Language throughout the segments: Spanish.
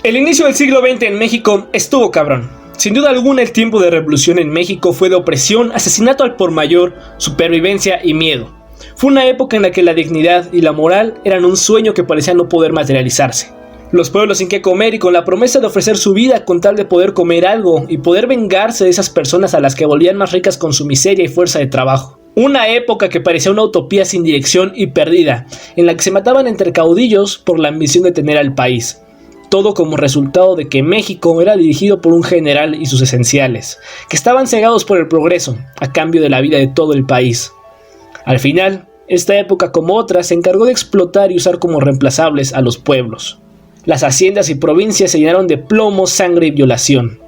El inicio del siglo XX en México estuvo cabrón. Sin duda alguna, el tiempo de revolución en México fue de opresión, asesinato al por mayor, supervivencia y miedo. Fue una época en la que la dignidad y la moral eran un sueño que parecía no poder materializarse. Los pueblos sin qué comer y con la promesa de ofrecer su vida con tal de poder comer algo y poder vengarse de esas personas a las que volvían más ricas con su miseria y fuerza de trabajo. Una época que parecía una utopía sin dirección y perdida, en la que se mataban entre caudillos por la ambición de tener al país. Todo como resultado de que México era dirigido por un general y sus esenciales, que estaban cegados por el progreso, a cambio de la vida de todo el país. Al final, esta época como otras se encargó de explotar y usar como reemplazables a los pueblos. Las haciendas y provincias se llenaron de plomo, sangre y violación,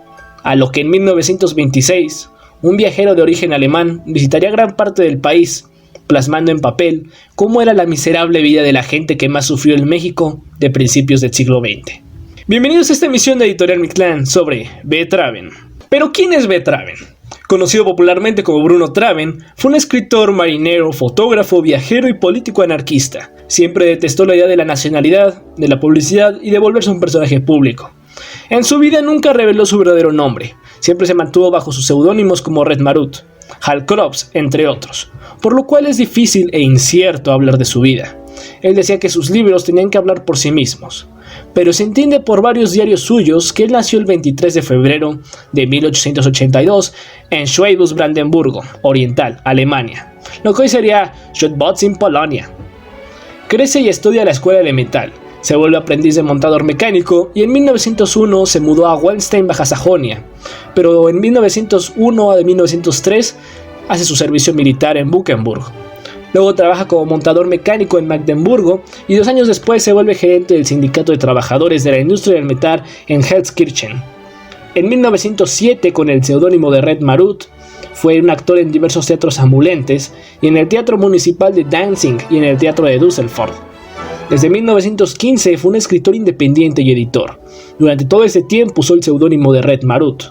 a lo que en 1926, un viajero de origen alemán visitaría gran parte del país, plasmando en papel cómo era la miserable vida de la gente que más sufrió en México de principios del siglo XX. Bienvenidos a esta emisión de Editorial Mictlán sobre B. Traven. ¿Pero quién es B. Traven? Conocido popularmente como Bruno Traven, fue un escritor, marinero, fotógrafo, viajero y político anarquista. Siempre detestó la idea de la nacionalidad, de la publicidad y de volverse un personaje público. En su vida nunca reveló su verdadero nombre, siempre se mantuvo bajo sus seudónimos como Red Marut, Hal Crops, entre otros, por lo cual es difícil e incierto hablar de su vida. Él decía que sus libros tenían que hablar por sí mismos, pero se entiende por varios diarios suyos que él nació el 23 de febrero de 1882 en Schwäbisch-Brandenburgo, Oriental, Alemania, lo que hoy sería Schwäbisch, Polonia. Crece y estudia la escuela elemental, se vuelve aprendiz de montador mecánico y en 1901 se mudó a Wallenstein, Baja Sajonia, pero en 1901 a 1903 hace su servicio militar en Buchenburg. Luego trabaja como montador mecánico en Magdeburgo y 2 años después se vuelve gerente del Sindicato de Trabajadores de la Industria del Metal en Heldskirchen. En 1907, con el seudónimo de Red Marut, fue un actor en diversos teatros ambulantes y en el Teatro Municipal de Danzig y en el Teatro de Düsseldorf. Desde 1915 fue un escritor independiente y editor. Durante todo ese tiempo usó el seudónimo de Red Marut.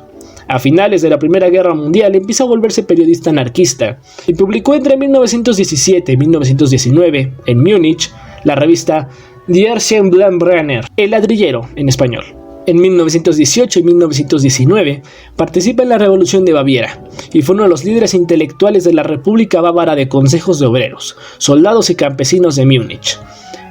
A finales de la Primera Guerra Mundial empieza a volverse periodista anarquista y publicó entre 1917 y 1919 en Múnich la revista Die Eisenbahnbrenner, El Ladrillero en español. En 1918 y 1919 participa en la Revolución de Baviera y fue uno de los líderes intelectuales de la República Bávara de Consejos de Obreros, Soldados y Campesinos de Múnich.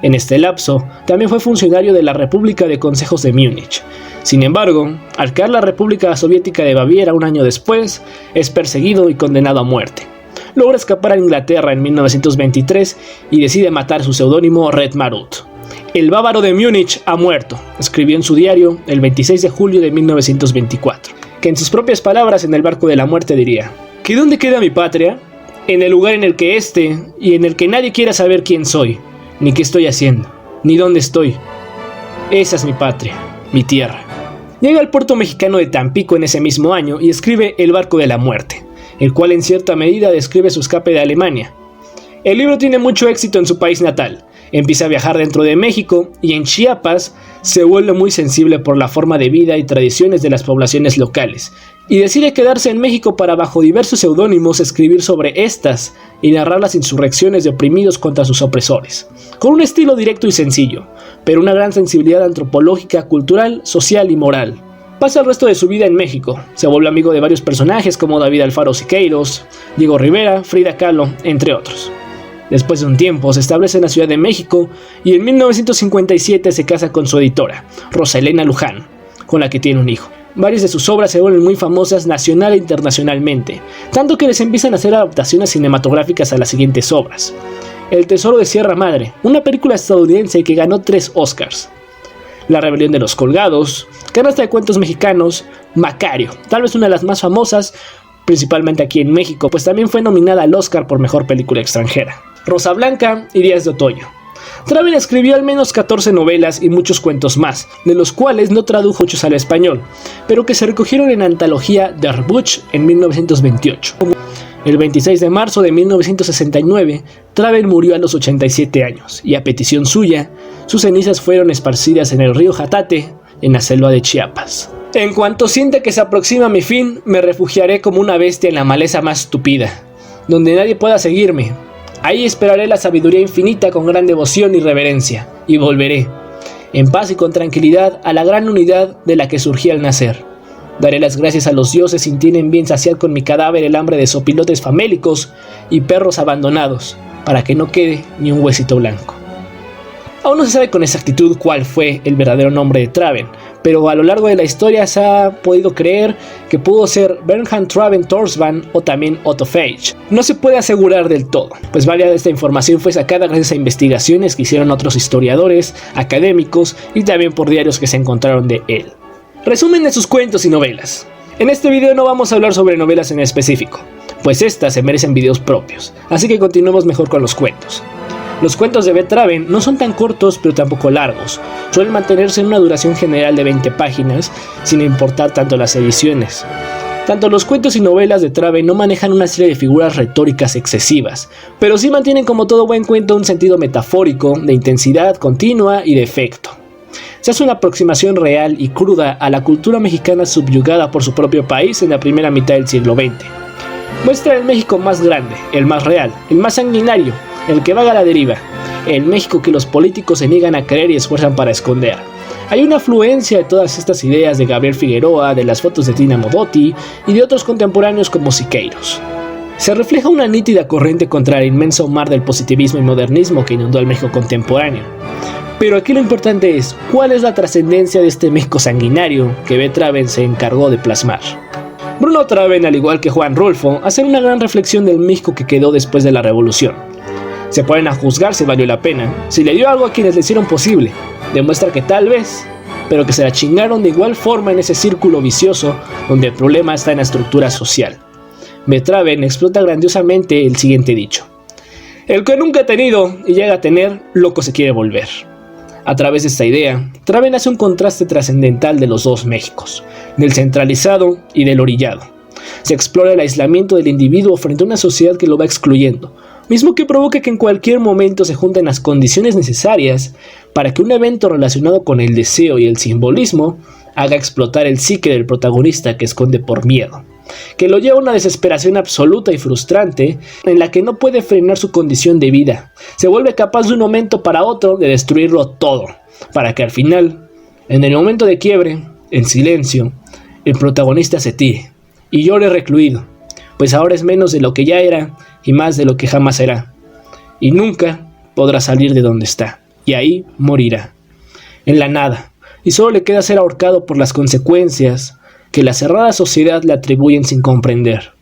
En este lapso, también fue funcionario de la República de Consejos de Múnich. Sin embargo, al caer la República Soviética de Baviera un año después, es perseguido y condenado a muerte. Logra escapar a Inglaterra en 1923 y decide matar su seudónimo Red Marut. El bávaro de Múnich ha muerto, escribió en su diario el 26 de julio de 1924, que en sus propias palabras en el barco de la muerte diría: ¿Que dónde queda mi patria? En el lugar en el que esté y en el que nadie quiera saber quién soy, ni qué estoy haciendo, ni dónde estoy. Esa es mi patria, mi tierra. Llega al puerto mexicano de Tampico en ese mismo año y escribe El barco de la muerte, el cual en cierta medida describe su escape de Alemania. El libro tiene mucho éxito en su país natal, empieza a viajar dentro de México y en Chiapas se vuelve muy sensible por la forma de vida y tradiciones de las poblaciones locales, y decide quedarse en México para bajo diversos seudónimos escribir sobre estas y narrar las insurrecciones de oprimidos contra sus opresores, con un estilo directo y sencillo, pero una gran sensibilidad antropológica, cultural, social y moral. Pasa el resto de su vida en México, se vuelve amigo de varios personajes como David Alfaro Siqueiros, Diego Rivera, Frida Kahlo, entre otros. Después de un tiempo se establece en la Ciudad de México y en 1957 se casa con su editora, Rosa Elena Luján, con la que tiene un hijo. Varias de sus obras se vuelven muy famosas nacional e internacionalmente, tanto que les empiezan a hacer adaptaciones cinematográficas a las siguientes obras. El Tesoro de Sierra Madre, una película estadounidense que ganó 3 Oscars. La Rebelión de los Colgados, Canasta de Cuentos Mexicanos, Macario, tal vez una de las más famosas, principalmente aquí en México, pues también fue nominada al Oscar por Mejor Película Extranjera. Rosa Blanca y Días de Otoño. Traven escribió al menos 14 novelas y muchos cuentos más, de los cuales no tradujo muchos al español, pero que se recogieron en la antología Der Buch en 1928. El 26 de marzo de 1969, Traven murió a los 87 años, y a petición suya, sus cenizas fueron esparcidas en el río Jatate, en la selva de Chiapas. En cuanto sienta que se aproxima mi fin, me refugiaré como una bestia en la maleza más tupida, donde nadie pueda seguirme. Ahí esperaré la sabiduría infinita con gran devoción y reverencia, y volveré. en paz y con tranquilidad a la gran unidad de la que surgí al nacer. Daré las gracias a los dioses si tienen bien saciar con mi cadáver el hambre de sopilotes famélicos y perros abandonados, para que no quede ni un huesito blanco. Aún no se sabe con exactitud cuál fue el verdadero nombre de Traven, pero a lo largo de la historia se ha podido creer que pudo ser Bernhard Traven Torsvand o también Otto Feige. No se puede asegurar del todo, pues varias de esta información fue sacada gracias a investigaciones que hicieron otros historiadores, académicos y también por diarios que se encontraron de él. Resumen de sus cuentos y novelas. En este video no vamos a hablar sobre novelas en específico, pues estas se merecen videos propios, así que continuemos mejor con los cuentos. Los cuentos de B. Traven no son tan cortos pero tampoco largos, suelen mantenerse en una duración general de 20 páginas, sin importar tanto las ediciones. Tanto los cuentos y novelas de Traven no manejan una serie de figuras retóricas excesivas, pero sí mantienen como todo buen cuento un sentido metafórico, de intensidad continua y de efecto. Se hace una aproximación real y cruda a la cultura mexicana subyugada por su propio país en la primera mitad del siglo XX. Muestra el México más grande, el más real, el más sanguinario, el que vaga a la deriva, el México que los políticos se niegan a creer y esfuerzan para esconder. Hay una afluencia de todas estas ideas de Gabriel Figueroa, de las fotos de Tina Modotti y de otros contemporáneos como Siqueiros. Se refleja una nítida corriente contra el inmenso mar del positivismo y modernismo que inundó al México contemporáneo. Pero aquí lo importante es, ¿cuál es la trascendencia de este México sanguinario que B. Traven se encargó de plasmar? Bruno Traven, al igual que Juan Rulfo, hacen una gran reflexión del México que quedó después de la Revolución. Se ponen a juzgar si valió la pena, si le dio algo a quienes le hicieron posible. Demuestra que tal vez, pero que se la chingaron de igual forma en ese círculo vicioso donde el problema está en la estructura social. B. Traven explota grandiosamente el siguiente dicho: el que nunca ha tenido y llega a tener, loco se quiere volver. A través de esta idea, Traven hace un contraste trascendental de los dos Méxicos, del centralizado y del orillado. Se explora el aislamiento del individuo frente a una sociedad que lo va excluyendo, mismo que provoca que en cualquier momento se junten las condiciones necesarias para que un evento relacionado con el deseo y el simbolismo haga explotar el psique del protagonista que esconde por miedo, que lo lleva a una desesperación absoluta y frustrante en la que no puede frenar su condición de vida. Se vuelve capaz de un momento para otro de destruirlo todo, para que al final, en el momento de quiebre, en silencio, el protagonista se tire y llore recluido, pues ahora es menos de lo que ya era y más de lo que jamás será, y nunca podrá salir de donde está, y ahí morirá, en la nada, y solo le queda ser ahorcado por las consecuencias que la cerrada sociedad le atribuyen sin comprender,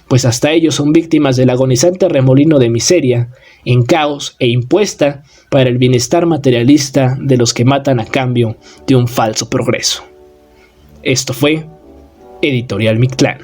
pues hasta ellos son víctimas del agonizante remolino de miseria, en caos e impuesta para el bienestar materialista de los que matan a cambio de un falso progreso. Esto fue Editorial Mictlán.